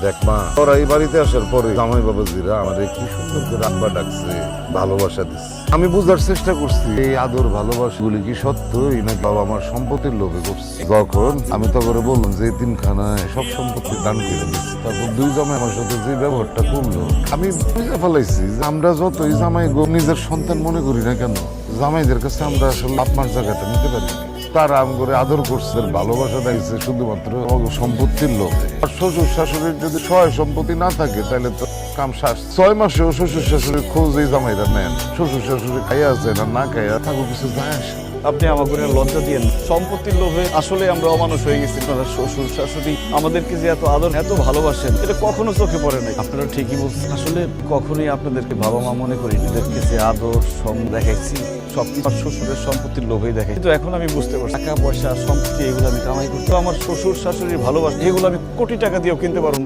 দেখ মা, তোরা এই বাড়িতে আসার পরে জামাই বাবাজিরা আমাদের কি সুন্দর করে আব্বা ডাকছে, ভালোবাসা দিচ্ছে। আমি বুঝার চেষ্টা করছি এই আদর ভালোবাসা গুলি কি সত্যই নাকি বাবা আমার সম্পত্তির লোভে করছে। যখন আমি তো করে বললাম যে তিনখানায় সব সম্পত্তি দান করে দিচ্ছি, তারপর দুই জামাই আমার সাথে যে ব্যবহারটা করলো, আমি বুঝে ফেলাইছি যে আমরা যতই জামাই নিজের সন্তান মনে করি না কেন, জামাইদের কাছে আমরা আসলে আপনার জায়গাটা নিতে পারি। তারা আম করে আদর করছে, ভালোবাসা দিয়েছে শুধুমাত্র সম্পত্তির লোভে। আর শ্বশুর শাশুড়ির যদি সহায় সম্পত্তি না থাকে তাহলে তো কাম শ্বাস। 6 মাসেও শ্বশুর শাশুড়ির খোঁজ এই জামাইরা নেন। শ্বশুর শাশুড়ি খাইয়া আছে না খাইয়া থাকো, কিছু যায় আসে। আপনি আমার করে লজ্জা দিয়েন। সম্পত্তির লোভে আসলে আমরা অমানুষ হয়ে গেছি। আপনারা শ্বশুর শাশুড়ি আমাদেরকে যে এত আদর এত ভালোবাসেন, এটা কখনো চোখে পড়ে নাই। আপনারা ঠিকই বলছেন, আসলে কখনোই আপনাদেরকে বাবা মা মনে করি। এদেরকে যে আদর সম দেখাইছি সবকিছু শ্বশুরের সম্পত্তির লোভেই দেখাই। কিন্তু এখন আমি বুঝতে পারছি টাকা পয়সা সম্পত্তি এগুলো আমি কামাই করতে, আমার শ্বশুর শাশুড়ির ভালোবাসা এগুলো আমি কোটি টাকা দিয়েও কিনতে পারবো না।